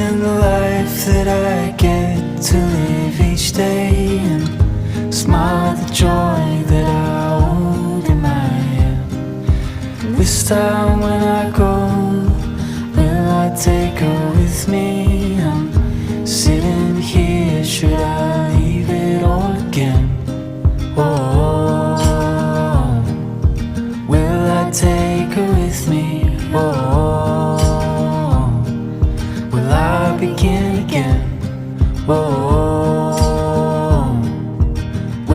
in the life that I get to live each day, and smile at the joy that I hold in my hand. This time when I go, will I take her with me? I'm sitting here, should I leave it all again? Oh,